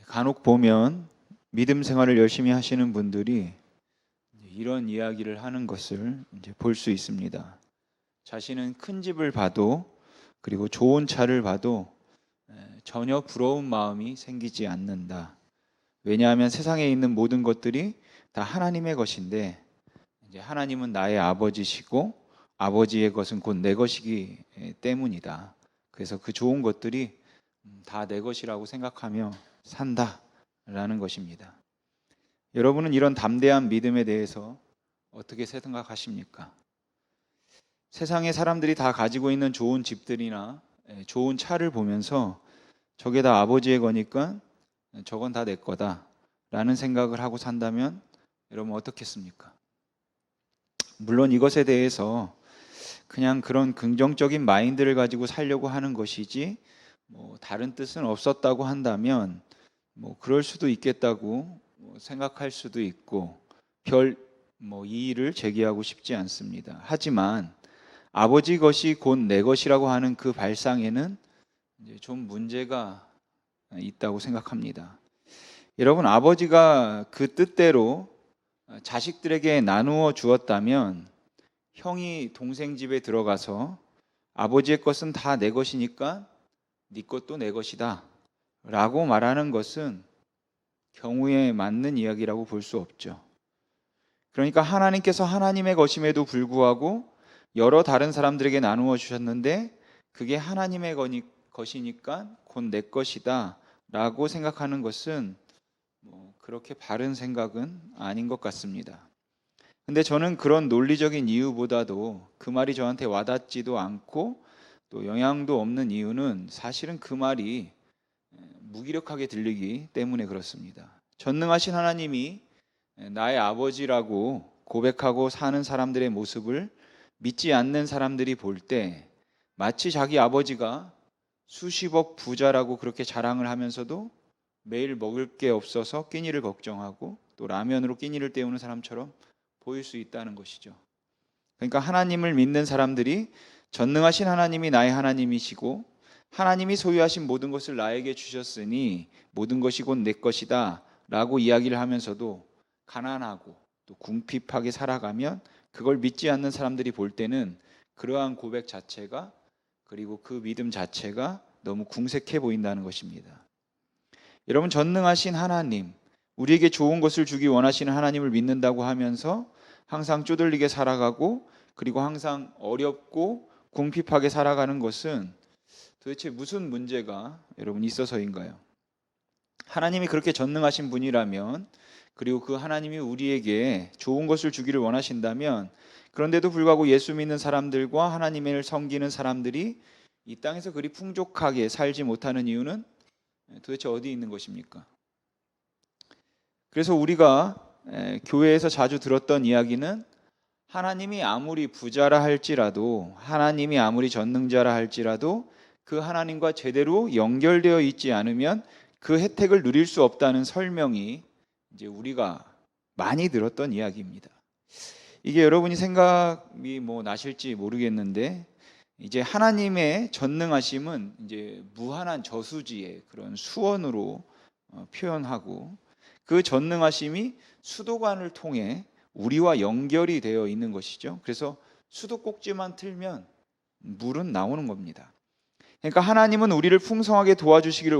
간혹 보면 믿음 생활을 열심히 하시는 분들이 이런 이야기를 하는 것을 이제 볼 수 있습니다. 자신은 큰 집을 봐도 그리고 좋은 차를 봐도 전혀 부러운 마음이 생기지 않는다. 왜냐하면 세상에 있는 모든 것들이 다 하나님의 것인데 이제 하나님은 나의 아버지시고 아버지의 것은 곧 내 것이기 때문이다. 그래서 그 좋은 것들이 다 내 것이라고 생각하며 산다라는 것입니다. 여러분은 이런 담대한 믿음에 대해서 어떻게 생각하십니까? 세상의 사람들이 다 가지고 있는 좋은 집들이나 좋은 차를 보면서 저게 다 아버지의 거니까 저건 다 내 거다 라는 생각을 하고 산다면 여러분 어떻겠습니까? 물론 이것에 대해서 그냥 그런 긍정적인 마인드를 가지고 살려고 하는 것이지 다른 뜻은 없었다고 한다면 그럴 수도 있겠다고 생각할 수도 있고 별 이의를 제기하고 싶지 않습니다. 하지만 아버지 것이 곧 내 것이라고 하는 그 발상에는 이제 좀 문제가 있다고 생각합니다. 여러분, 아버지가 그 뜻대로 자식들에게 나누어 주었다면 형이 동생 집에 들어가서 아버지의 것은 다 내 것이니까 네 것도 내 것이다 라고 말하는 것은 경우에 맞는 이야기라고 볼 수 없죠. 그러니까 하나님께서 하나님의 것임에도 불구하고 여러 다른 사람들에게 나누어 주셨는데 그게 하나님의 것이니까 곧 내 것이다 라고 생각하는 것은 그렇게 바른 생각은 아닌 것 같습니다. 근데 저는 그런 논리적인 이유보다도 그 말이 저한테 와닿지도 않고 또 영향도 없는 이유는 사실은 그 말이 무기력하게 들리기 때문에 그렇습니다. 전능하신 하나님이 나의 아버지라고 고백하고 사는 사람들의 모습을 믿지 않는 사람들이 볼 때 마치 자기 아버지가 수십억 부자라고 그렇게 자랑을 하면서도 매일 먹을 게 없어서 끼니를 걱정하고 또 라면으로 끼니를 때우는 사람처럼 보일 수 있다는 것이죠. 그러니까 하나님을 믿는 사람들이 전능하신 하나님이 나의 하나님이시고 하나님이 소유하신 모든 것을 나에게 주셨으니 모든 것이 곧 내 것이다 라고 이야기를 하면서도 가난하고 또 궁핍하게 살아가면 그걸 믿지 않는 사람들이 볼 때는 그러한 고백 자체가 그리고 그 믿음 자체가 너무 궁색해 보인다는 것입니다. 여러분, 전능하신 하나님, 우리에게 좋은 것을 주기 원하시는 하나님을 믿는다고 하면서 항상 쪼들리게 살아가고 그리고 항상 어렵고 궁핍하게 살아가는 것은 도대체 무슨 문제가 여러분 있어서인가요? 하나님이 그렇게 전능하신 분이라면 그리고 그 하나님이 우리에게 좋은 것을 주기를 원하신다면 그런데도 불구하고 예수 믿는 사람들과 하나님을 섬기는 사람들이 이 땅에서 그리 풍족하게 살지 못하는 이유는 도대체 어디 있는 것입니까? 그래서 우리가 교회에서 자주 들었던 이야기는 하나님이 아무리 부자라 할지라도 하나님이 아무리 전능자라 할지라도 그 하나님과 제대로 연결되어 있지 않으면 그 혜택을 누릴 수 없다는 설명이 이제 우리가 많이 들었던 이야기입니다. 이게 여러분이 생각이 나실지 모르겠는데 이제 하나님의 전능하심은 이제 무한한 저수지의 그런 수원으로 표현하고 그 전능하심이 수도관을 통해 우리와 연결이 되어 있는 것이죠. 그래서 수도꼭지만 틀면 물은 나오는 겁니다. 그러니까 하나님은 우리를 풍성하게 도와주시기를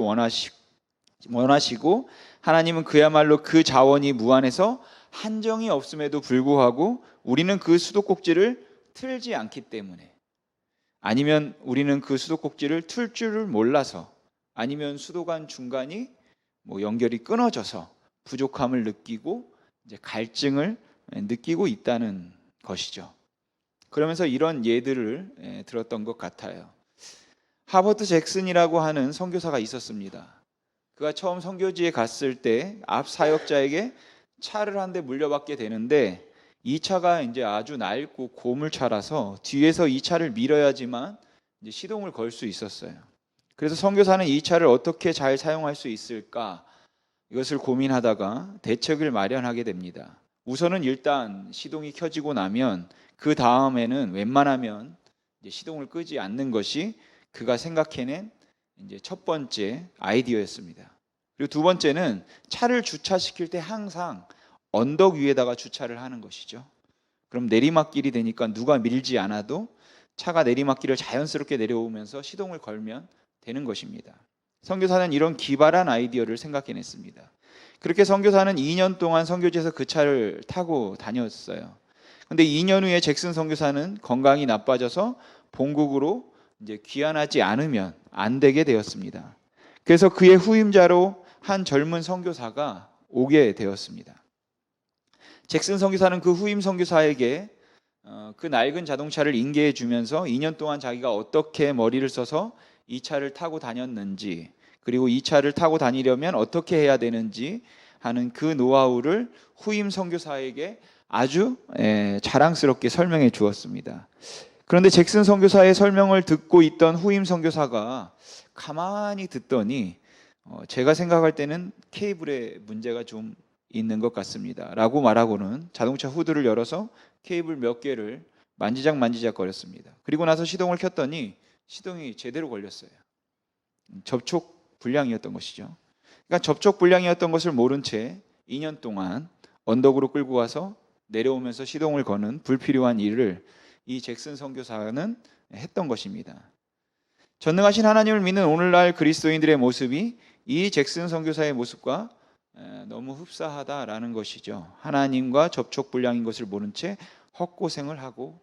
원하시고 하나님은 그야말로 그 자원이 무한해서 한정이 없음에도 불구하고 우리는 그 수도꼭지를 틀지 않기 때문에 아니면 우리는 그 수도꼭지를 틀 줄을 몰라서 아니면 수도관 중간이 연결이 끊어져서 부족함을 느끼고 이제 갈증을 느끼고 있다는 것이죠. 그러면서 이런 예들을 들었던 것 같아요. 하버트 잭슨이라고 하는 선교사가 있었습니다. 그가 처음 선교지에 갔을 때 앞 사역자에게 차를 한 대 물려받게 되는데 이 차가 이제 아주 낡고 고물차라서 뒤에서 이 차를 밀어야지만 이제 시동을 걸 수 있었어요. 그래서 선교사는 이 차를 어떻게 잘 사용할 수 있을까 이것을 고민하다가 대책을 마련하게 됩니다. 우선은 일단 시동이 켜지고 나면 그 다음에는 웬만하면 이제 시동을 끄지 않는 것이 그가 생각해낸 이제 첫 번째 아이디어였습니다. 그리고 두 번째는 차를 주차시킬 때 항상 언덕 위에다가 주차를 하는 것이죠. 그럼 내리막길이 되니까 누가 밀지 않아도 차가 내리막길을 자연스럽게 내려오면서 시동을 걸면 되는 것입니다. 선교사는 이런 기발한 아이디어를 생각해냈습니다. 그렇게 선교사는 2년 동안 선교지에서 그 차를 타고 다녔어요. 근데 2년 후에 잭슨 선교사는 건강이 나빠져서 본국으로 이제 귀환하지 않으면 안 되게 되었습니다. 그래서 그의 후임자로 한 젊은 선교사가 오게 되었습니다. 잭슨 선교사는 그 후임 선교사에게 그 낡은 자동차를 인계해 주면서 2년 동안 자기가 어떻게 머리를 써서 이 차를 타고 다녔는지, 그리고 이 차를 타고 다니려면 어떻게 해야 되는지 하는 그 노하우를 후임 선교사에게 아주 자랑스럽게 설명해 주었습니다. 그런데 잭슨 선교사의 설명을 듣고 있던 후임 선교사가 가만히 듣더니 제가 생각할 때는 케이블에 문제가 좀 있는 것 같습니다 라고 말하고는 자동차 후드를 열어서 케이블 몇 개를 만지작 거렸습니다. 그리고 나서 시동을 켰더니 시동이 제대로 걸렸어요. 접촉 불량이었던 것이죠. 그러니까 접촉 불량이었던 것을 모른 채 2년 동안 언덕으로 끌고 가서 내려오면서 시동을 거는 불필요한 일을 이 잭슨 선교사는 했던 것입니다. 전능하신 하나님을 믿는 오늘날 그리스도인들의 모습이 이 잭슨 선교사의 모습과 너무 흡사하다라는 것이죠. 하나님과 접촉 불량인 것을 모른 채 헛고생을 하고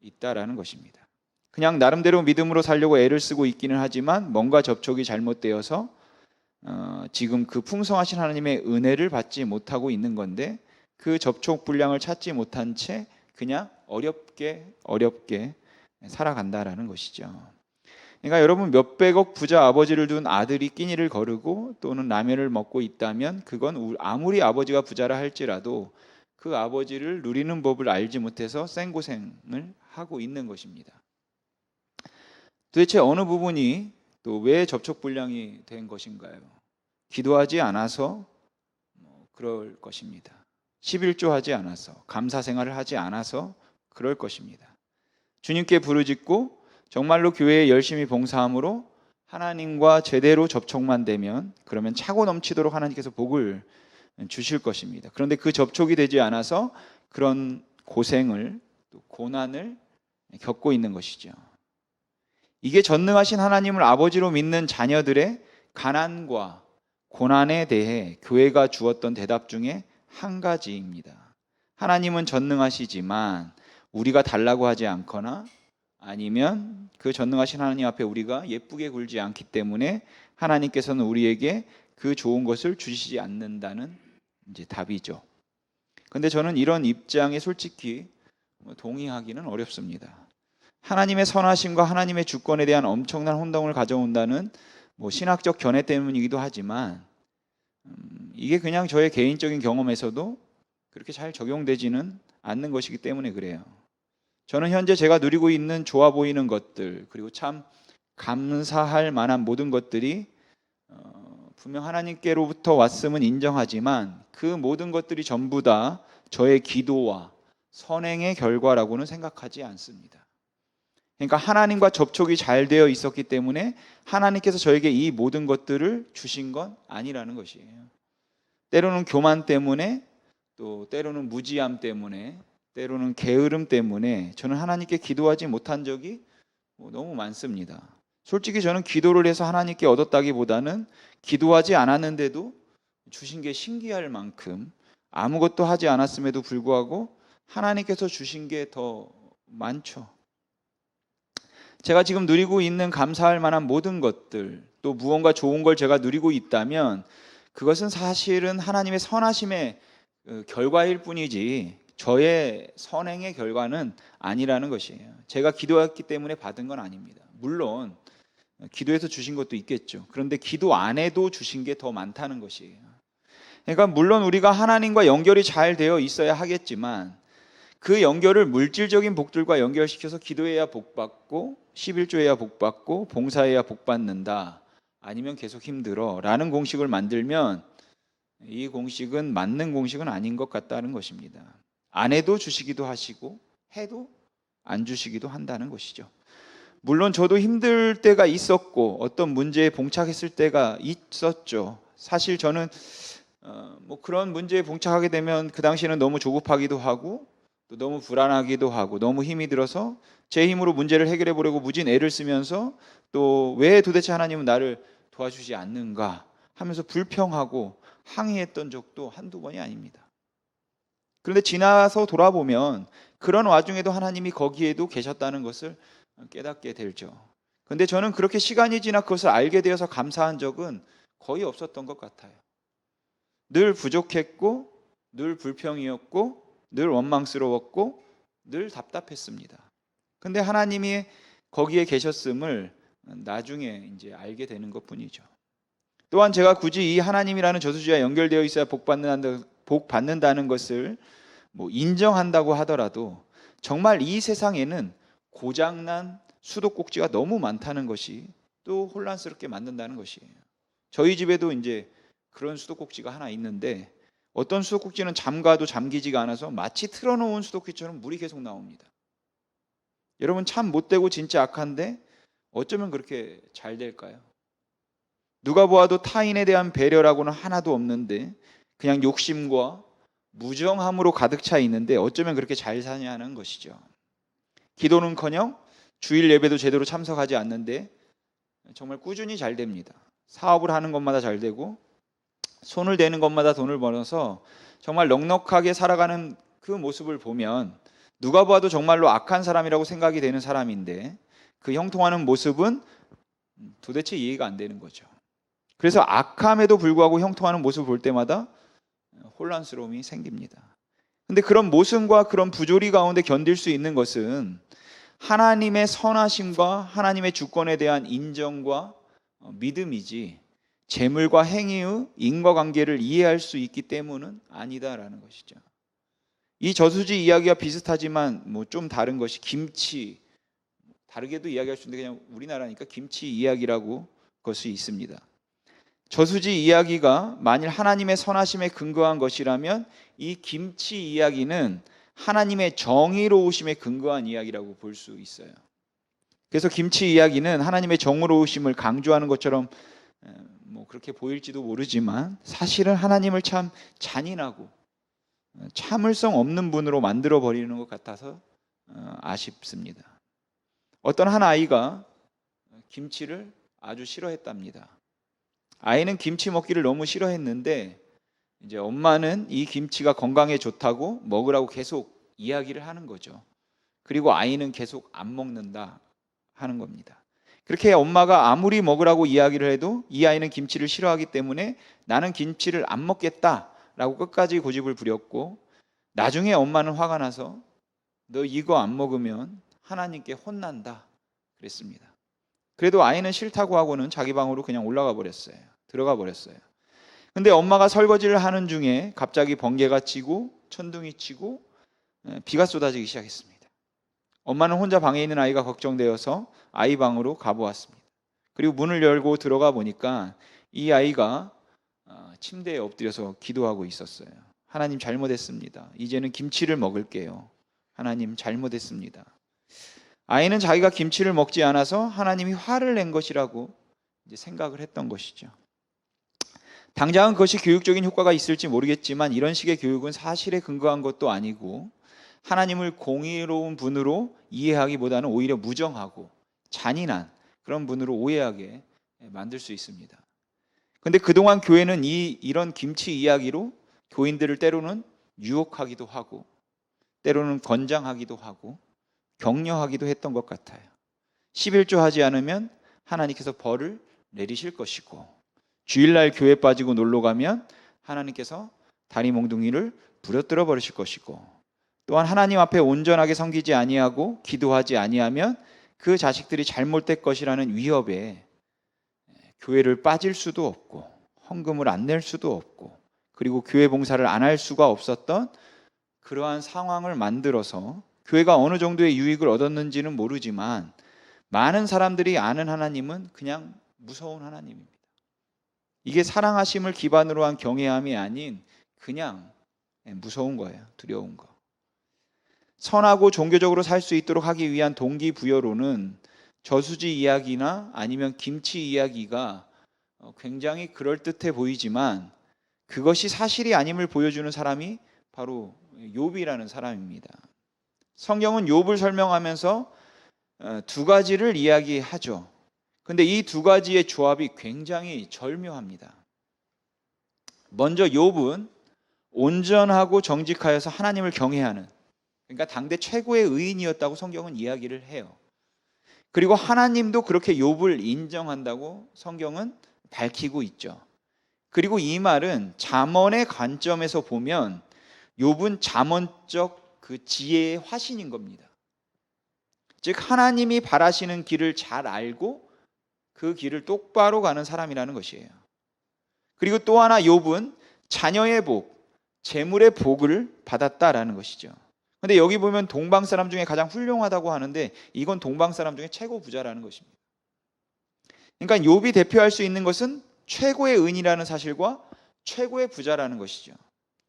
있다라는 것입니다. 그냥 나름대로 믿음으로 살려고 애를 쓰고 있기는 하지만 뭔가 접촉이 잘못되어서 지금 그 풍성하신 하나님의 은혜를 받지 못하고 있는 건데, 그 접촉 불량을 찾지 못한 채 그냥 어렵게 살아간다라는 것이죠. 그러니까 여러분, 몇백억 부자 아버지를 둔 아들이 끼니를 거르고 또는 라면을 먹고 있다면 그건 아무리 아버지가 부자라 할지라도 그 아버지를 누리는 법을 알지 못해서 생고생을 하고 있는 것입니다. 도대체 어느 부분이 또 왜 접촉 불량이 된 것인가요? 기도하지 않아서 그럴 것입니다. 11조 하지 않아서, 감사 생활을 하지 않아서 그럴 것입니다. 주님께 부르짖고 정말로 교회에 열심히 봉사함으로 하나님과 제대로 접촉만 되면 그러면 차고 넘치도록 하나님께서 복을 주실 것입니다. 그런데 그 접촉이 되지 않아서 그런 고생을, 또 고난을 겪고 있는 것이죠. 이게 전능하신 하나님을 아버지로 믿는 자녀들의 가난과 고난에 대해 교회가 주었던 대답 중에 한 가지입니다. 하나님은 전능하시지만 우리가 달라고 하지 않거나 아니면 그 전능하신 하나님 앞에 우리가 예쁘게 굴지 않기 때문에 하나님께서는 우리에게 그 좋은 것을 주시지 않는다는 이제 답이죠. 근데 저는 이런 입장에 솔직히 동의하기는 어렵습니다. 하나님의 선하심과 하나님의 주권에 대한 엄청난 혼동을 가져온다는 신학적 견해 때문이기도 하지만 이게 그냥 저의 개인적인 경험에서도 그렇게 잘 적용되지는 않는 것이기 때문에 그래요. 저는 현재 제가 누리고 있는 좋아 보이는 것들, 그리고 참 감사할 만한 모든 것들이 분명 하나님께로부터 왔음은 인정하지만 그 모든 것들이 전부 다 저의 기도와 선행의 결과라고는 생각하지 않습니다. 그러니까 하나님과 접촉이 잘 되어 있었기 때문에 하나님께서 저에게 이 모든 것들을 주신 건 아니라는 것이에요. 때로는 교만 때문에, 또 때로는 무지함 때문에, 때로는 게으름 때문에 저는 하나님께 기도하지 못한 적이 너무 많습니다. 솔직히 저는 기도를 해서 하나님께 얻었다기보다는 기도하지 않았는데도 주신 게 신기할 만큼 아무것도 하지 않았음에도 불구하고 하나님께서 주신 게 더 많죠. 제가 지금 누리고 있는 감사할 만한 모든 것들, 또 무언가 좋은 걸 제가 누리고 있다면 그것은 사실은 하나님의 선하심의 결과일 뿐이지 저의 선행의 결과는 아니라는 것이에요. 제가 기도했기 때문에 받은 건 아닙니다. 물론 기도해서 주신 것도 있겠죠. 그런데 기도 안 해도 주신 게 더 많다는 것이에요. 그러니까 물론 우리가 하나님과 연결이 잘 되어 있어야 하겠지만 그 연결을 물질적인 복들과 연결시켜서 기도해야 복받고 11조해야 복받고 봉사해야 복받는다, 아니면 계속 힘들어 라는 공식을 만들면 이 공식은 맞는 공식은 아닌 것 같다는 것입니다. 안 해도 주시기도 하시고 해도 안 주시기도 한다는 것이죠. 물론 저도 힘들 때가 있었고 어떤 문제에 봉착했을 때가 있었죠. 사실 저는 뭐 그런 문제에 봉착하게 되면 그 당시에는 너무 조급하기도 하고 또 너무 불안하기도 하고 너무 힘이 들어서 제 힘으로 문제를 해결해 보려고 무진 애를 쓰면서 또 왜 도대체 하나님은 나를 도와주지 않는가 하면서 불평하고 항의했던 적도 한두 번이 아닙니다. 그런데 지나서 돌아보면 그런 와중에도 하나님이 거기에도 계셨다는 것을 깨닫게 되죠. 그런데 저는 그렇게 시간이 지나 그것을 알게 되어서 감사한 적은 거의 없었던 것 같아요. 늘 부족했고 늘 불평이었고 늘 원망스러웠고 늘 답답했습니다. 근데 하나님이 거기에 계셨음을 나중에 이제 알게 되는 것뿐이죠. 또한 제가 굳이 이 하나님이라는 저수지와 연결되어 있어야 복 받는다는 것을 뭐 인정한다고 하더라도 정말 이 세상에는 고장난 수도꼭지가 너무 많다는 것이 또 혼란스럽게 만든다는 것이에요. 저희 집에도 이제 그런 수도꼭지가 하나 있는데 어떤 수도꼭지는 잠가도 잠기지가 않아서 마치 틀어놓은 수도꼭지처럼 물이 계속 나옵니다. 여러분 참 못되고 진짜 악한데 어쩌면 그렇게 잘 될까요? 누가 보아도 타인에 대한 배려라고는 하나도 없는데 그냥 욕심과 무정함으로 가득 차 있는데 어쩌면 그렇게 잘 사냐는 것이죠. 기도는커녕 주일 예배도 제대로 참석하지 않는데 정말 꾸준히 잘 됩니다. 사업을 하는 것마다 잘 되고 손을 대는 것마다 돈을 벌어서 정말 넉넉하게 살아가는 그 모습을 보면 누가 봐도 정말로 악한 사람이라고 생각이 되는 사람인데 그 형통하는 모습은 도대체 이해가 안 되는 거죠. 그래서 악함에도 불구하고 형통하는 모습을 볼 때마다 혼란스러움이 생깁니다. 근데 그런 모순과 그런 부조리 가운데 견딜 수 있는 것은 하나님의 선하심과 하나님의 주권에 대한 인정과 믿음이지 재물과 행위의 인과관계를 이해할 수 있기 때문은 아니다라는 것이죠. 이 저수지 이야기와 비슷하지만 뭐 좀 다른 것이 김치, 다르게도 이야기할 수 있는데 그냥 우리나라니까 김치 이야기라고 것이 있습니다. 저수지 이야기가 만일 하나님의 선하심에 근거한 것이라면 이 김치 이야기는 하나님의 정의로우심에 근거한 이야기라고 볼 수 있어요. 그래서 김치 이야기는 하나님의 정의로우심을 강조하는 것처럼 뭐 그렇게 보일지도 모르지만 사실은 하나님을 참 잔인하고 참을성 없는 분으로 만들어 버리는 것 같아서 아쉽습니다. 어떤 한 아이가 김치를 아주 싫어했답니다. 아이는 김치 먹기를 너무 싫어했는데 이제 엄마는 이 김치가 건강에 좋다고 먹으라고 계속 이야기를 하는 거죠. 그리고 아이는 계속 안 먹는다 하는 겁니다. 그렇게 엄마가 아무리 먹으라고 이야기를 해도 이 아이는 김치를 싫어하기 때문에 나는 김치를 안 먹겠다라고 끝까지 고집을 부렸고 나중에 엄마는 화가 나서 너 이거 안 먹으면 하나님께 혼난다 그랬습니다. 그래도 아이는 싫다고 하고는 자기 방으로 그냥 들어가 버렸어요. 근데 엄마가 설거지를 하는 중에 갑자기 번개가 치고 천둥이 치고 비가 쏟아지기 시작했습니다. 엄마는 혼자 방에 있는 아이가 걱정되어서 아이 방으로 가보았습니다. 그리고 문을 열고 들어가 보니까 이 아이가 침대에 엎드려서 기도하고 있었어요. 하나님 잘못했습니다. 이제는 김치를 먹을게요. 하나님 잘못했습니다. 아이는 자기가 김치를 먹지 않아서 하나님이 화를 낸 것이라고 이제 생각을 했던 것이죠. 당장은 그것이 교육적인 효과가 있을지 모르겠지만 이런 식의 교육은 사실에 근거한 것도 아니고 하나님을 공의로운 분으로 이해하기보다는 오히려 무정하고 잔인한 그런 분으로 오해하게 만들 수 있습니다. 그런데 그동안 교회는 이런 김치 이야기로 교인들을 때로는 유혹하기도 하고 때로는 권장하기도 하고 격려하기도 했던 것 같아요. 11조 하지 않으면 하나님께서 벌을 내리실 것이고 주일날 교회 빠지고 놀러 가면 하나님께서 다리 몽둥이를 부러뜨려 버리실 것이고 또한 하나님 앞에 온전하게 섬기지 아니하고 기도하지 아니하면 그 자식들이 잘못될 것이라는 위협에 교회를 빠질 수도 없고 헌금을 안 낼 수도 없고 그리고 교회 봉사를 안 할 수가 없었던 그러한 상황을 만들어서 교회가 어느 정도의 유익을 얻었는지는 모르지만 많은 사람들이 아는 하나님은 그냥 무서운 하나님입니다. 이게 사랑하심을 기반으로 한 경외함이 아닌 그냥 무서운 거예요. 두려운 거. 선하고 종교적으로 살 수 있도록 하기 위한 동기부여로는 저수지 이야기나 아니면 김치 이야기가 굉장히 그럴듯해 보이지만 그것이 사실이 아님을 보여주는 사람이 바로 욥이라는 사람입니다. 성경은 욥을 설명하면서 두 가지를 이야기하죠. 근데 이 두 가지의 조합이 굉장히 절묘합니다. 먼저 욥은 온전하고 정직하여서 하나님을 경외하는, 그러니까 당대 최고의 의인이었다고 성경은 이야기를 해요. 그리고 하나님도 그렇게 욥을 인정한다고 성경은 밝히고 있죠. 그리고 이 말은 잠언의 관점에서 보면 욥은 잠언적 그 지혜의 화신인 겁니다. 즉 하나님이 바라시는 길을 잘 알고 그 길을 똑바로 가는 사람이라는 것이에요. 그리고 또 하나 욥은 자녀의 복, 재물의 복을 받았다라는 것이죠. 근데 여기 보면 동방 사람 중에 가장 훌륭하다고 하는데 이건 동방 사람 중에 최고 부자라는 것입니다. 그러니까 욥이 대표할 수 있는 것은 최고의 은이라는 사실과 최고의 부자라는 것이죠.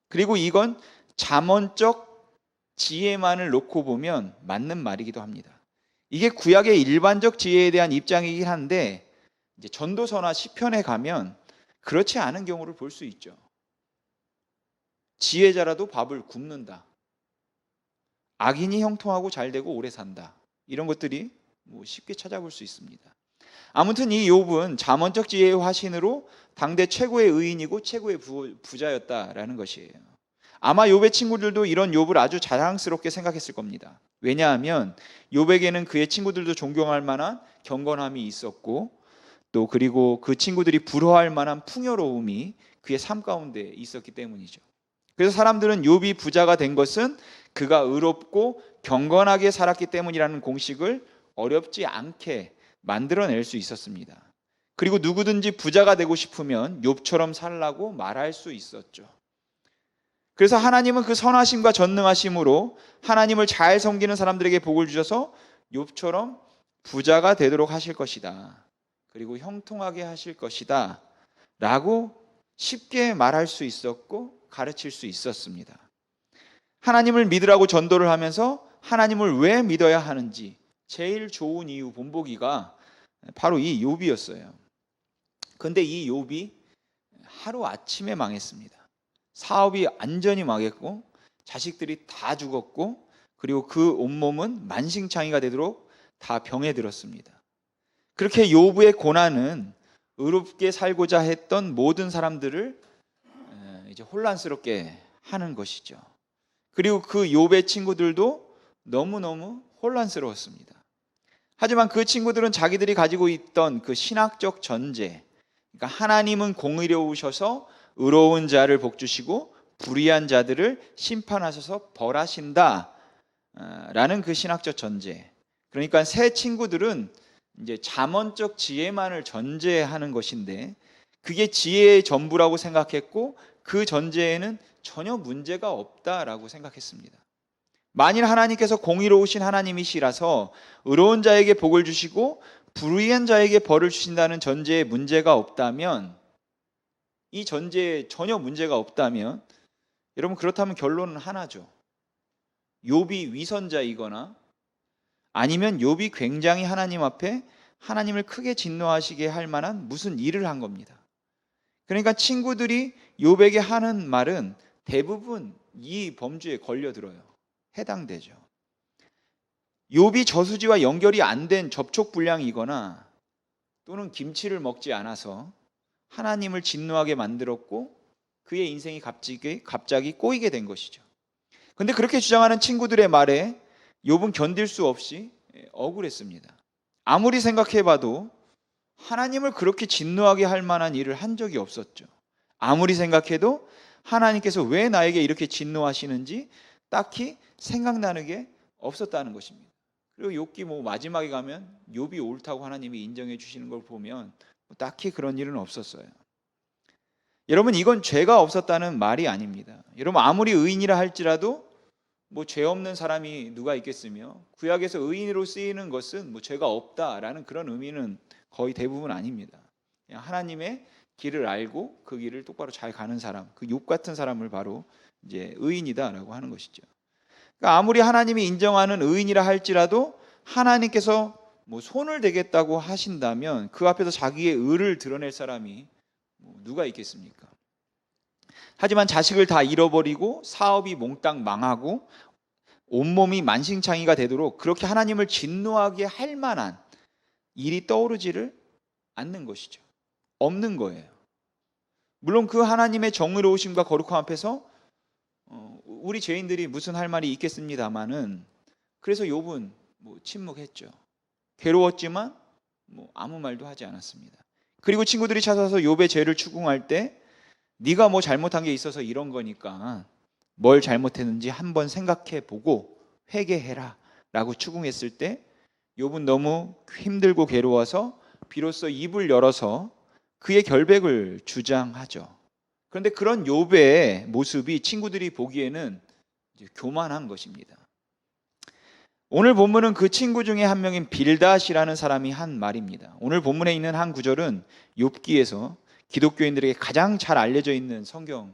그리고 이건 잠언적 지혜만을 놓고 보면 맞는 말이기도 합니다. 이게 구약의 일반적 지혜에 대한 입장이긴 한데 이제 전도서나 시편에 가면 그렇지 않은 경우를 볼 수 있죠. 지혜자라도 밥을 굶는다. 악인이 형통하고 잘되고 오래 산다. 이런 것들이 쉽게 찾아볼 수 있습니다. 아무튼 이 욥은 잠언적 지혜의 화신으로 당대 최고의 의인이고 최고의 부자였다라는 것이에요. 아마 욥의 친구들도 이런 욥을 아주 자랑스럽게 생각했을 겁니다. 왜냐하면 욥에게는 그의 친구들도 존경할 만한 경건함이 있었고 또 그리고 그 친구들이 부러워할 만한 풍요로움이 그의 삶 가운데 있었기 때문이죠. 그래서 사람들은 욥이 부자가 된 것은 그가 의롭고 경건하게 살았기 때문이라는 공식을 어렵지 않게 만들어낼 수 있었습니다. 그리고 누구든지 부자가 되고 싶으면 욥처럼 살라고 말할 수 있었죠. 그래서 하나님은 그 선하심과 전능하심으로 하나님을 잘 섬기는 사람들에게 복을 주셔서 욥처럼 부자가 되도록 하실 것이다. 그리고 형통하게 하실 것이다. 라고 쉽게 말할 수 있었고 가르칠 수 있었습니다. 하나님을 믿으라고 전도를 하면서 하나님을 왜 믿어야 하는지 제일 좋은 이유 본보기가 바로 이 욥이었어요. 그런데 이 욥이 하루아침에 망했습니다. 사업이 완전히 망했고 자식들이 다 죽었고 그리고 그 온몸은 만신창이가 되도록 다 병에 들었습니다. 그렇게 욥의 고난은 의롭게 살고자 했던 모든 사람들을 이제 혼란스럽게 하는 것이죠. 그리고 그 욥의 친구들도 너무너무 혼란스러웠습니다. 하지만 그 친구들은 자기들이 가지고 있던 그 신학적 전제, 그러니까 하나님은 공의로우셔서 의로운 자를 복주시고 불의한 자들을 심판하셔서 벌하신다 라는 그 신학적 전제, 그러니까 새 친구들은 이제 잠언적 지혜만을 전제하는 것인데 그게 지혜의 전부라고 생각했고 그 전제에는 전혀 문제가 없다라고 생각했습니다. 만일 하나님께서 공의로우신 하나님이시라서 의로운 자에게 복을 주시고 불의한 자에게 벌을 주신다는 전제에 문제가 없다면, 이 전제에 전혀 문제가 없다면 여러분 그렇다면 결론은 하나죠. 욥이 위선자이거나 아니면 욥이 굉장히 하나님 앞에 하나님을 크게 진노하시게 할 만한 무슨 일을 한 겁니다. 그러니까 친구들이 욥에게 하는 말은 대부분 이 범주에 걸려들어요. 해당되죠. 욥이 저수지와 연결이 안 된 접촉불량이거나 또는 김치를 먹지 않아서 하나님을 진노하게 만들었고 그의 인생이 갑자기 꼬이게 된 것이죠. 그런데 그렇게 주장하는 친구들의 말에 욥은 견딜 수 없이 억울했습니다. 아무리 생각해봐도 하나님을 그렇게 진노하게 할 만한 일을 한 적이 없었죠. 아무리 생각해도 하나님께서 왜 나에게 이렇게 진노하시는지 딱히 생각나는 게 없었다는 것입니다. 그리고 욥기 마지막에 가면 욥이 옳다고 하나님이 인정해 주시는 걸 보면 딱히 그런 일은 없었어요. 여러분 이건 죄가 없었다는 말이 아닙니다. 여러분 아무리 의인이라 할지라도 죄 없는 사람이 누가 있겠으며 구약에서 의인으로 쓰이는 것은 죄가 없다라는 그런 의미는 거의 대부분 아닙니다. 그냥 하나님의 길을 알고 그 길을 똑바로 잘 가는 사람, 그 욥 같은 사람을 바로 이제 의인이다라고 하는 것이죠. 그러니까 아무리 하나님이 인정하는 의인이라 할지라도 하나님께서 뭐 손을 대겠다고 하신다면 그 앞에서 자기의 의를 드러낼 사람이 누가 있겠습니까? 하지만 자식을 다 잃어버리고 사업이 몽땅 망하고 온몸이 만신창이가 되도록 그렇게 하나님을 진노하게 할 만한 일이 떠오르지를 않는 것이죠. 없는 거예요. 물론 그 하나님의 정의로우심과 거룩함 앞에서 우리 죄인들이 무슨 할 말이 있겠습니다마는, 그래서 욥은 침묵했죠. 괴로웠지만 아무 말도 하지 않았습니다. 그리고 친구들이 찾아서 욥의 죄를 추궁할 때 네가 뭐 잘못한 게 있어서 이런 거니까 뭘 잘못했는지 한번 생각해 보고 회개해라 라고 추궁했을 때 욥은 너무 힘들고 괴로워서 비로소 입을 열어서 그의 결백을 주장하죠. 그런데 그런 욥의 모습이 친구들이 보기에는 이제 교만한 것입니다. 오늘 본문은 그 친구 중에 한 명인 빌닷이라는 사람이 한 말입니다. 오늘 본문에 있는 한 구절은 욥기에서 기독교인들에게 가장 잘 알려져 있는 성경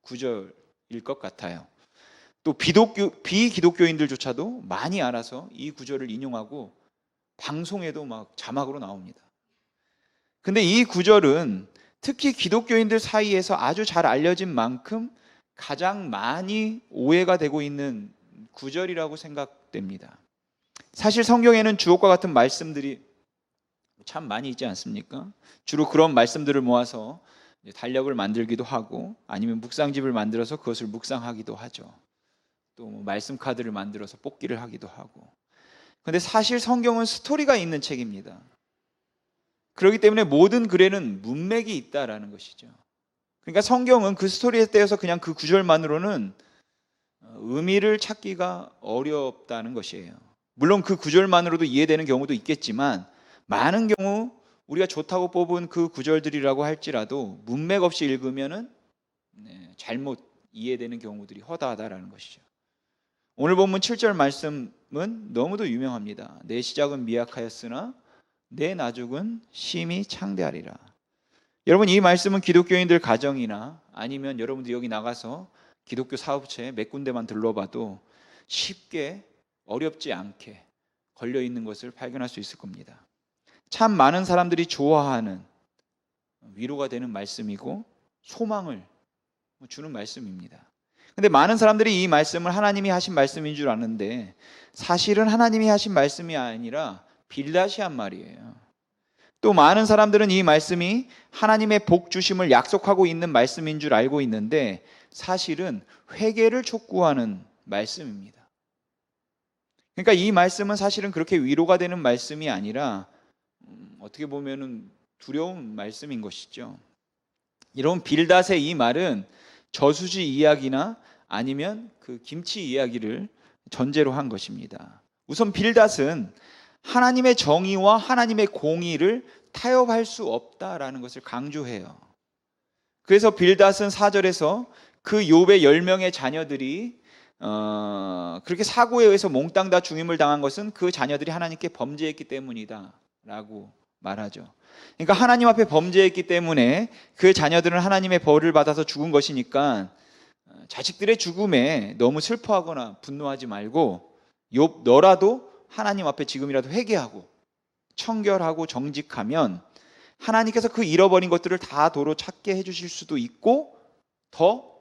구절일 것 같아요. 또 비기독교인들조차도 많이 알아서 이 구절을 인용하고 방송에도 막 자막으로 나옵니다. 근데 이 구절은 특히 기독교인들 사이에서 아주 잘 알려진 만큼 가장 많이 오해가 되고 있는 구절이라고 생각됩니다. 사실 성경에는 주옥과 같은 말씀들이 참 많이 있지 않습니까? 주로 그런 말씀들을 모아서 달력을 만들기도 하고 아니면 묵상집을 만들어서 그것을 묵상하기도 하죠. 또 말씀 카드를 만들어서 뽑기를 하기도 하고. 그런데 사실 성경은 스토리가 있는 책입니다. 그렇기 때문에 모든 글에는 문맥이 있다라는 것이죠. 그러니까 성경은 그 스토리에 떼어서 그냥 그 구절만으로는 의미를 찾기가 어렵다는 것이에요. 물론 그 구절만으로도 이해되는 경우도 있겠지만 많은 경우 우리가 좋다고 뽑은 그 구절들이라고 할지라도 문맥 없이 읽으면은 잘못 이해되는 경우들이 허다하다라는 것이죠. 오늘 본문 7절 말씀은 너무도 유명합니다. 내 시작은 미약하였으나 내 나중은 심히 창대하리라. 여러분, 이 말씀은 기독교인들 가정이나 아니면 여러분들 여기 나가서 기독교 사업체 몇 군데만 들러봐도 쉽게 어렵지 않게 걸려 있는 것을 발견할 수 있을 겁니다. 참 많은 사람들이 좋아하는 위로가 되는 말씀이고 소망을 주는 말씀입니다. 근데 많은 사람들이 이 말씀을 하나님이 하신 말씀인 줄 아는데 사실은 하나님이 하신 말씀이 아니라 빌닷이 한 말이에요. 또 많은 사람들은 이 말씀이 하나님의 복 주심을 약속하고 있는 말씀인 줄 알고 있는데 사실은 회개를 촉구하는 말씀입니다. 그러니까 이 말씀은 사실은 그렇게 위로가 되는 말씀이 아니라 어떻게 보면은 두려운 말씀인 것이죠. 이런 빌닷의 이 말은 저수지 이야기나 아니면 그 김치 이야기를 전제로 한 것입니다. 우선 빌닷은 하나님의 정의와 하나님의 공의를 타협할 수 없다라는 것을 강조해요. 그래서 빌닷은 4절에서 그 욥의 10명의 자녀들이 그렇게 사고에 의해서 몽땅 다 죽임을 당한 것은 그 자녀들이 하나님께 범죄했기 때문이다 라고 말하죠. 그러니까 하나님 앞에 범죄했기 때문에 그 자녀들은 하나님의 벌을 받아서 죽은 것이니까 자식들의 죽음에 너무 슬퍼하거나 분노하지 말고 욥 너라도 하나님 앞에 지금이라도 회개하고 청결하고 정직하면 하나님께서 그 잃어버린 것들을 다 도로 찾게 해주실 수도 있고 더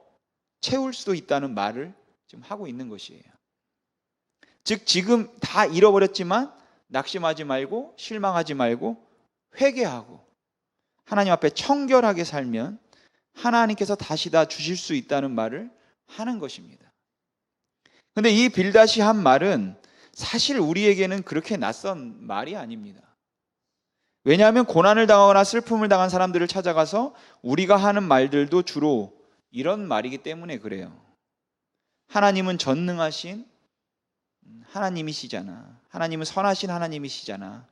채울 수도 있다는 말을 지금 하고 있는 것이에요. 즉 지금 다 잃어버렸지만 낙심하지 말고 실망하지 말고 회개하고 하나님 앞에 청결하게 살면 하나님께서 다시 다 주실 수 있다는 말을 하는 것입니다. 그런데 이 빌닷이 한 말은 사실 우리에게는 그렇게 낯선 말이 아닙니다. 왜냐하면 고난을 당하거나 슬픔을 당한 사람들을 찾아가서 우리가 하는 말들도 주로 이런 말이기 때문에 그래요. 하나님은 전능하신 하나님이시잖아. 하나님은 선하신 하나님이시잖아.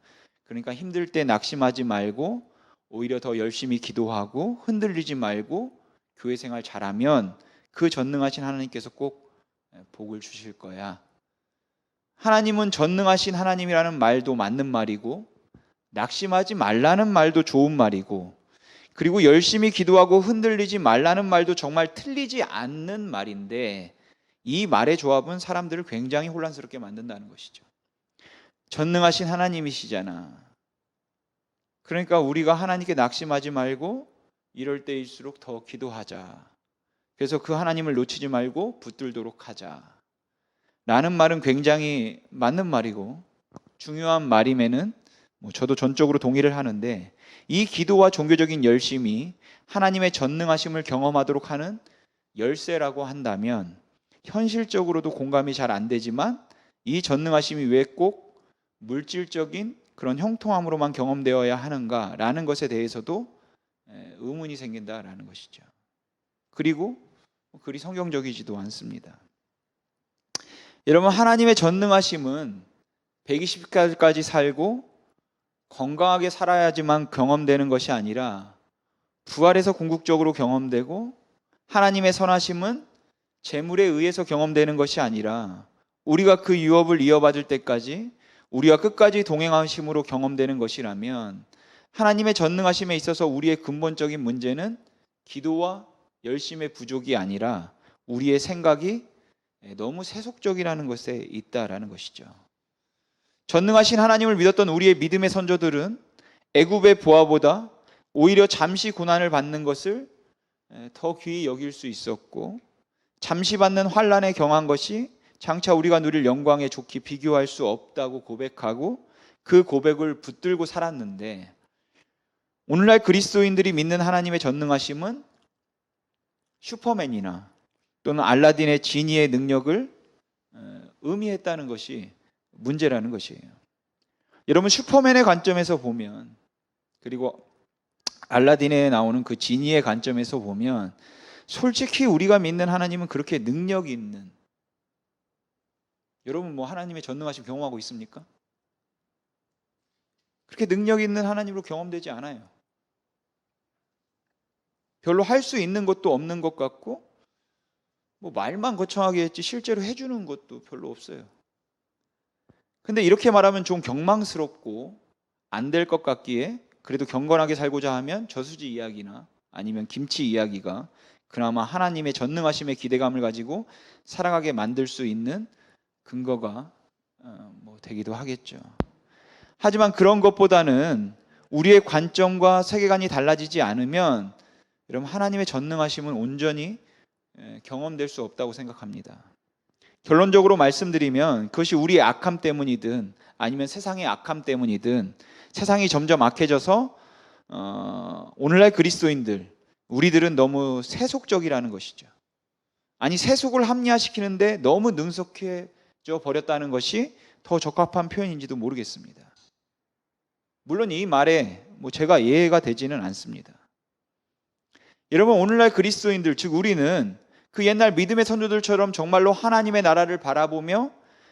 그러니까 힘들 때 낙심하지 말고 오히려 더 열심히 기도하고 흔들리지 말고 교회 생활 잘하면 그 전능하신 하나님께서 꼭 복을 주실 거야. 하나님은 전능하신 하나님이라는 말도 맞는 말이고 낙심하지 말라는 말도 좋은 말이고 그리고 열심히 기도하고 흔들리지 말라는 말도 정말 틀리지 않는 말인데 이 말의 조합은 사람들을 굉장히 혼란스럽게 만든다는 것이죠. 전능하신 하나님이시잖아. 그러니까 우리가 하나님께 낙심하지 말고 이럴 때일수록 더 기도하자. 그래서 그 하나님을 놓치지 말고 붙들도록 하자. 라는 말은 굉장히 맞는 말이고 중요한 말임에는 저도 전적으로 동의를 하는데, 이 기도와 종교적인 열심이 하나님의 전능하심을 경험하도록 하는 열쇠라고 한다면 현실적으로도 공감이 잘 안 되지만 이 전능하심이 왜 꼭 물질적인 그런 형통함으로만 경험되어야 하는가라는 것에 대해서도 의문이 생긴다라는 것이죠. 그리고 그리 성경적이지도 않습니다. 여러분, 하나님의 전능하심은 120까지 살고 건강하게 살아야지만 경험되는 것이 아니라 부활해서 궁극적으로 경험되고, 하나님의 선하심은 재물에 의해서 경험되는 것이 아니라 우리가 그 유업을 이어받을 때까지 우리와 끝까지 동행하심으로 경험되는 것이라면, 하나님의 전능하심에 있어서 우리의 근본적인 문제는 기도와 열심의 부족이 아니라 우리의 생각이 너무 세속적이라는 것에 있다라는 것이죠. 전능하신 하나님을 믿었던 우리의 믿음의 선조들은 애굽의 보화보다 오히려 잠시 고난을 받는 것을 더 귀히 여길 수 있었고, 잠시 받는 환난에 경한 것이 장차 우리가 누릴 영광에 좋게 비교할 수 없다고 고백하고 그 고백을 붙들고 살았는데, 오늘날 그리스도인들이 믿는 하나님의 전능하심은 슈퍼맨이나 또는 알라딘의 지니의 능력을 의미했다는 것이 문제라는 것이에요. 여러분, 슈퍼맨의 관점에서 보면, 그리고 알라딘에 나오는 그 지니의 관점에서 보면, 솔직히 우리가 믿는 하나님은 그렇게 능력 있는, 여러분 하나님의 전능하심 경험하고 있습니까? 그렇게 능력 있는 하나님으로 경험되지 않아요. 별로 할 수 있는 것도 없는 것 같고, 말만 거창하게 했지 실제로 해주는 것도 별로 없어요. 근데 이렇게 말하면 좀 경망스럽고 안 될 것 같기에, 그래도 경건하게 살고자 하면 저수지 이야기나 아니면 김치 이야기가 그나마 하나님의 전능하심의 기대감을 가지고 살아가게 만들 수 있는 근거가 되기도 하겠죠. 하지만 그런 것보다는 우리의 관점과 세계관이 달라지지 않으면 여러분, 하나님의 전능하심은 온전히 경험될 수 없다고 생각합니다. 결론적으로 말씀드리면 그것이 우리의 악함 때문이든 아니면 세상의 악함 때문이든, 세상이 점점 악해져서 오늘날 그리스도인들, 우리들은 너무 세속적이라는 것이죠. 아니, 세속을 합리화시키는데 너무 능숙해져 버렸다는 것이 더 적합한 표현인지도 모르겠습니다. 물론 이 말에 제가 이해가 되지는 않습니다. 여러분, 오늘날 그리스도인들, 즉 우리는 그 옛날 믿음의 선조들처럼 정말로 하나님의 나라를 바라보며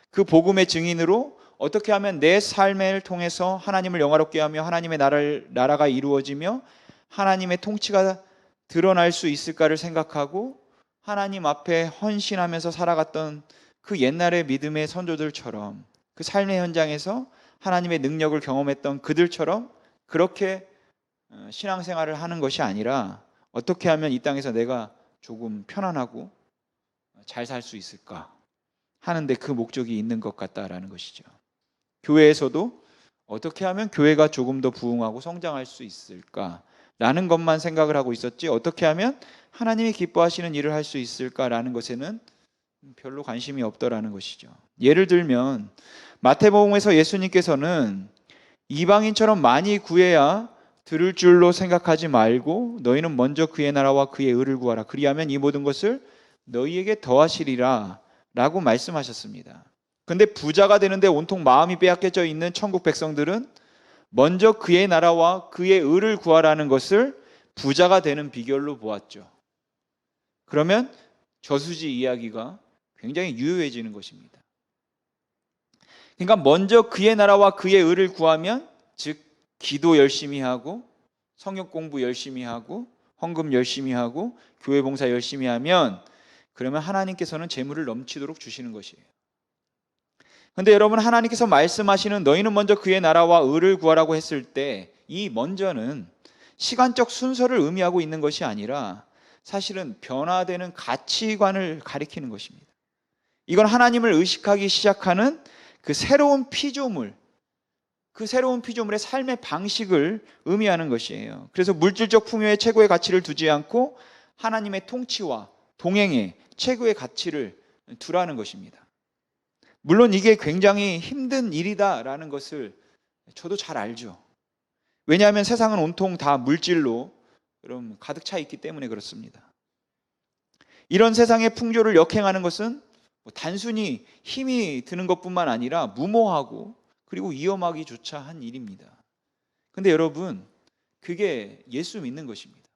그 복음의 증인으로 어떻게 하면 내 삶을 통해서 하나님을 영화롭게 하며 하나님의 나라가 이루어지며 하나님의 통치가 드러날 수 있을까를 생각하고 하나님 앞에 헌신하면서 살아갔던 그 옛날의 믿음의 선조들처럼, 그 삶의 현장에서 하나님의 능력을 경험했던 그들처럼 그렇게 신앙생활을 하는 것이 아니라, 어떻게 하면 이 땅에서 내가 조금 편안하고 잘 살 수 있을까 하는데 그 목적이 있는 것 같다라는 것이죠. 교회에서도 어떻게 하면 교회가 조금 더 부흥하고 성장할 수 있을까라는 것만 생각을 하고 있었지, 어떻게 하면 하나님이 기뻐하시는 일을 할 수 있을까라는 것에는 별로 관심이 없더라는 것이죠. 예를 들면 마태복음에서 예수님께서는 이방인처럼 많이 구해야 들을 줄로 생각하지 말고 너희는 먼저 그의 나라와 그의 의를 구하라, 그리하면 이 모든 것을 너희에게 더하시리라 라고 말씀하셨습니다. 근데 부자가 되는데 온통 마음이 빼앗겨져 있는 천국 백성들은 먼저 그의 나라와 그의 의를 구하라는 것을 부자가 되는 비결로 보았죠. 그러면 저수지 이야기가 굉장히 유효해지는 것입니다. 그러니까 먼저 그의 나라와 그의 의를 구하면, 즉 기도 열심히 하고 성역 공부 열심히 하고 헌금 열심히 하고 교회 봉사 열심히 하면, 그러면 하나님께서는 재물을 넘치도록 주시는 것이에요. 그런데 여러분, 하나님께서 말씀하시는 너희는 먼저 그의 나라와 의를 구하라고 했을 때 이 먼저는 시간적 순서를 의미하고 있는 것이 아니라 사실은 변화되는 가치관을 가리키는 것입니다. 이건 하나님을 의식하기 시작하는 그 새로운 피조물, 그 새로운 피조물의 삶의 방식을 의미하는 것이에요. 그래서 물질적 풍요에 최고의 가치를 두지 않고 하나님의 통치와 동행에 최고의 가치를 두라는 것입니다. 물론 이게 굉장히 힘든 일이다라는 것을 저도 잘 알죠. 왜냐하면 세상은 온통 다 물질로 여러분 가득 차 있기 때문에 그렇습니다. 이런 세상의 풍조를 역행하는 것은 단순히 힘이 드는 것뿐만 아니라 무모하고 그리고 위험하기조차 한 일입니다. 근데 여러분, 그게 예수 믿는 것입니다.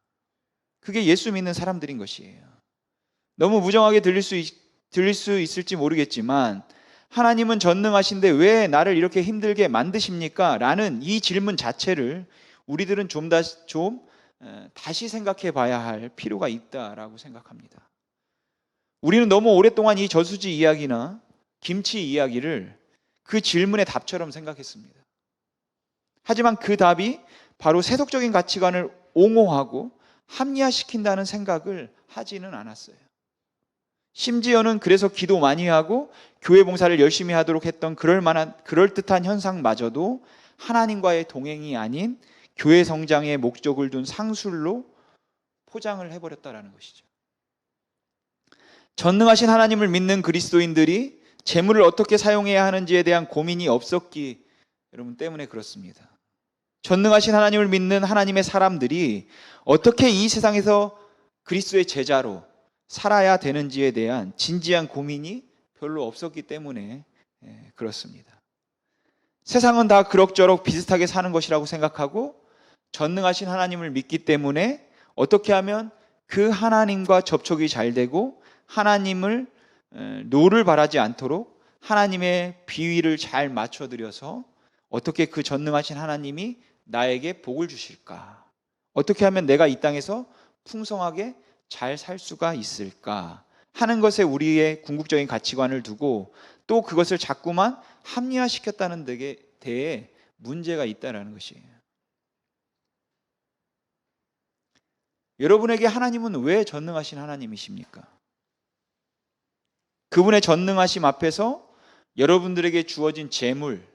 그게 예수 믿는 사람들인 것이에요. 너무 무정하게 들릴 수 있을지 모르겠지만 하나님은 전능하신데 왜 나를 이렇게 힘들게 만드십니까? 라는 이 질문 자체를 우리들은 좀 다시 생각해 봐야 할 필요가 있다라고 생각합니다. 우리는 너무 오랫동안 이 저수지 이야기나 김치 이야기를 그 질문의 답처럼 생각했습니다. 하지만 그 답이 바로 세속적인 가치관을 옹호하고 합리화시킨다는 생각을 하지는 않았어요. 심지어는 그래서 기도 많이 하고 교회 봉사를 열심히 하도록 했던 그럴듯한 현상마저도 하나님과의 동행이 아닌 교회 성장의 목적을 둔 상술로 포장을 해버렸다라는 것이죠. 전능하신 하나님을 믿는 그리스도인들이 재물을 어떻게 사용해야 하는지에 대한 고민이 없었기 여러분 때문에 그렇습니다. 전능하신 하나님을 믿는 하나님의 사람들이 어떻게 이 세상에서 그리스도의 제자로 살아야 되는지에 대한 진지한 고민이 별로 없었기 때문에 그렇습니다. 세상은 다 그럭저럭 비슷하게 사는 것이라고 생각하고 전능하신 하나님을 믿기 때문에 어떻게 하면 그 하나님과 접촉이 잘 되고 하나님을 노를 바라지 않도록 하나님의 비위를 잘 맞춰드려서 어떻게 그 전능하신 하나님이 나에게 복을 주실까? 어떻게 하면 내가 이 땅에서 풍성하게 잘 살 수가 있을까? 하는 것에 우리의 궁극적인 가치관을 두고 또 그것을 자꾸만 합리화시켰다는 데에 대해 문제가 있다는 것이에요. 여러분에게 하나님은 왜 전능하신 하나님이십니까? 그분의 전능하심 앞에서 여러분들에게 주어진 재물,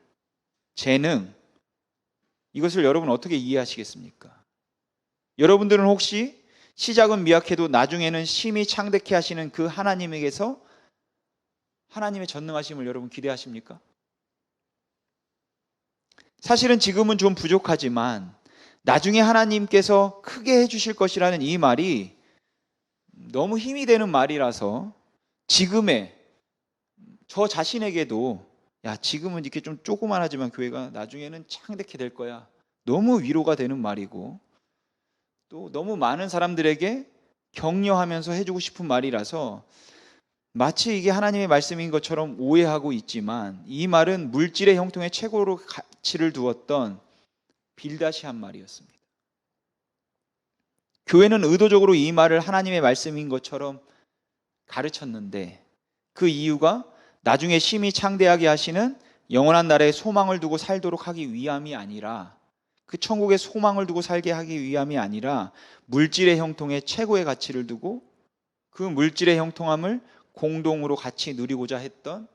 재능, 이것을 여러분 어떻게 이해하시겠습니까? 여러분들은 혹시 시작은 미약해도 나중에는 심히 창대케 하시는 그 하나님에게서 하나님의 전능하심을 여러분 기대하십니까? 사실은 지금은 좀 부족하지만 나중에 하나님께서 크게 해주실 것이라는 이 말이 너무 힘이 되는 말이라서 지금의 저 자신에게도 야, 지금은 이렇게 좀 조그만하지만 교회가 나중에는 창대케 될 거야. 너무 위로가 되는 말이고 또 너무 많은 사람들에게 격려하면서 해주고 싶은 말이라서 마치 이게 하나님의 말씀인 것처럼 오해하고 있지만 이 말은 물질의 형통에 최고로 가치를 두었던 빌다시한 말이었습니다. 교회는 의도적으로 이 말을 하나님의 말씀인 것처럼 가르쳤는데 그 이유가 나중에 심히 창대하게 하시는 영원한 나라에 소망을 두고 살도록 하기 위함이 아니라 그 천국의 소망을 두고 살게 하기 위함이 아니라 물질의 형통에 최고의 가치를 두고 그 물질의 형통함을 공동으로 같이 누리고자 했던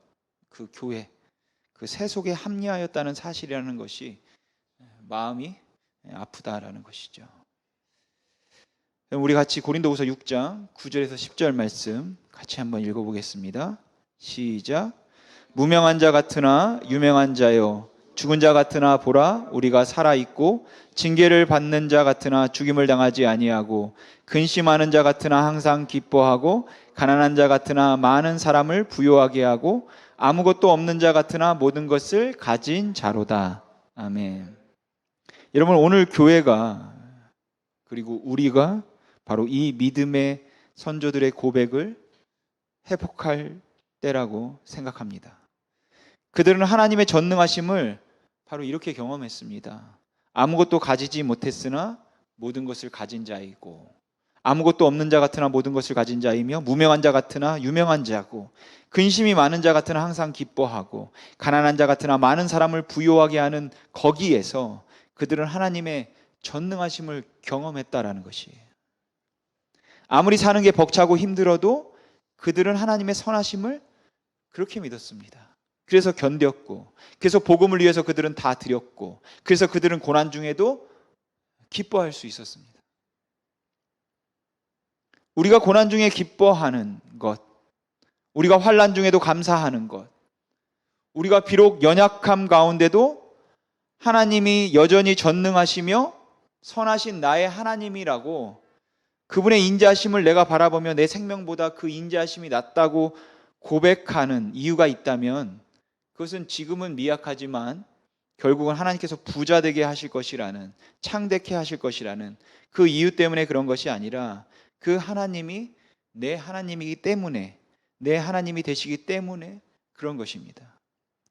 그 교회, 그 세속에 합리하였다는 사실이라는 것이 마음이 아프다라는 것이죠. 우리 같이 고린도후서 6장 9절에서 10절 말씀 같이 한번 읽어보겠습니다. 시작. 무명한 자 같으나 유명한 자요 죽은 자 같으나 보라 우리가 살아있고 징계를 받는 자 같으나 죽임을 당하지 아니하고 근심하는 자 같으나 항상 기뻐하고 가난한 자 같으나 많은 사람을 부요하게 하고 아무것도 없는 자 같으나 모든 것을 가진 자로다. 아멘. 여러분 오늘 교회가 그리고 우리가 바로 이 믿음의 선조들의 고백을 회복할 때라고 생각합니다. 그들은 하나님의 전능하심을 바로 이렇게 경험했습니다. 아무것도 가지지 못했으나 모든 것을 가진 자이고 아무것도 없는 자 같으나 모든 것을 가진 자이며 무명한 자 같으나 유명한 자고 근심이 많은 자 같으나 항상 기뻐하고 가난한 자 같으나 많은 사람을 부요하게 하는 거기에서 그들은 하나님의 전능하심을 경험했다라는 것이에요. 아무리 사는 게 벅차고 힘들어도 그들은 하나님의 선하심을 그렇게 믿었습니다. 그래서 견뎠고, 그래서 복음을 위해서 그들은 다 드렸고, 그래서 그들은 고난 중에도 기뻐할 수 있었습니다. 우리가 고난 중에 기뻐하는 것, 우리가 환난 중에도 감사하는 것, 우리가 비록 연약함 가운데도 하나님이 여전히 전능하시며 선하신 나의 하나님이라고, 그분의 인자하심을 내가 바라보며 내 생명보다 그 인자하심이 낫다고 고백하는 이유가 있다면, 그것은 지금은 미약하지만 결국은 하나님께서 부자 되게 하실 것이라는, 창대케 하실 것이라는 그 이유 때문에 그런 것이 아니라, 그 하나님이 내 하나님이기 때문에, 내 하나님이 되시기 때문에 그런 것입니다.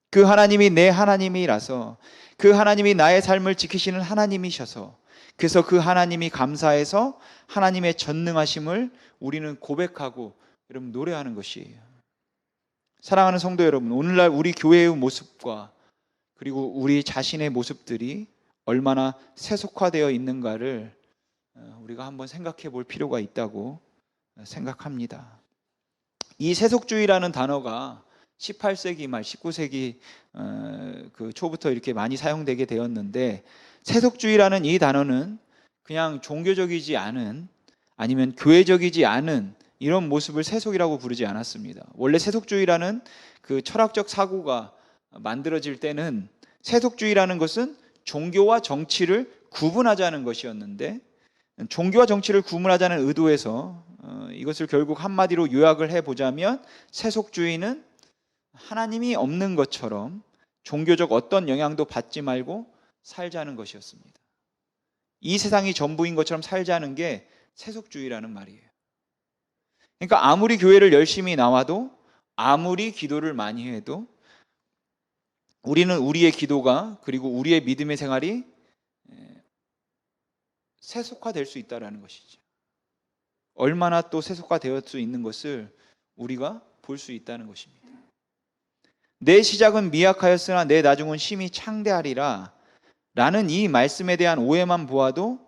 그 하나님이 내 하나님이라서, 그 하나님이 나의 삶을 지키시는 하나님이셔서, 그래서 그 하나님이 감사해서 하나님의 전능하심을 우리는 고백하고 여러분 노래하는 것이에요. 사랑하는 성도 여러분, 오늘날 우리 교회의 모습과 그리고 우리 자신의 모습들이 얼마나 세속화되어 있는가를 우리가 한번 생각해 볼 필요가 있다고 생각합니다. 이 세속주의라는 단어가 18세기 말 19세기 그 초부터 이렇게 많이 사용되게 되었는데, 세속주의라는 이 단어는 그냥 종교적이지 않은, 아니면 교회적이지 않은 이런 모습을 세속이라고 부르지 않았습니다. 원래 세속주의라는 그 철학적 사고가 만들어질 때는 세속주의라는 것은 종교와 정치를 구분하자는 것이었는데, 종교와 정치를 구분하자는 의도에서 이것을 결국 한마디로 요약을 해보자면, 세속주의는 하나님이 없는 것처럼 종교적 어떤 영향도 받지 말고 살자는 것이었습니다. 이 세상이 전부인 것처럼 살자는 게 세속주의라는 말이에요. 그러니까 아무리 교회를 열심히 나와도, 아무리 기도를 많이 해도 우리는 우리의 기도가 그리고 우리의 믿음의 생활이 세속화될 수 있다는 것이죠. 얼마나 또 세속화되어 수 있는 것을 우리가 볼 수 있다는 것입니다. 내 시작은 미약하였으나 내 나중은 심히 창대하리라 라는 이 말씀에 대한 오해만 보아도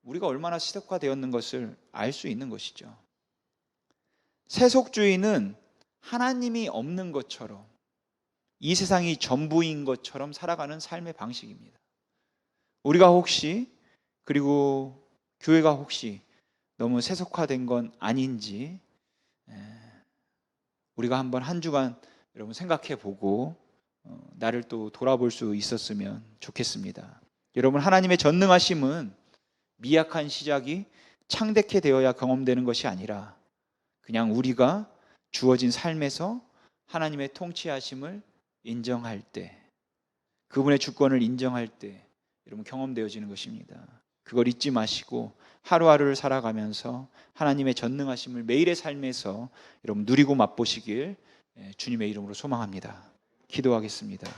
우리가 얼마나 세속화되었는 것을 알 수 있는 것이죠. 세속주의는 하나님이 없는 것처럼, 이 세상이 전부인 것처럼 살아가는 삶의 방식입니다. 우리가 혹시, 그리고 교회가 혹시 너무 세속화된 건 아닌지 우리가 한번 한 주간 여러분 생각해 보고 나를 또 돌아볼 수 있었으면 좋겠습니다. 여러분, 하나님의 전능하심은 미약한 시작이 창대케 되어야 경험되는 것이 아니라, 그냥 우리가 주어진 삶에서 하나님의 통치하심을 인정할 때, 그분의 주권을 인정할 때 여러분 경험되어지는 것입니다. 그걸 잊지 마시고 하루하루를 살아가면서 하나님의 전능하심을 매일의 삶에서 여러분 누리고 맛보시길 주님의 이름으로 소망합니다. 기도하겠습니다.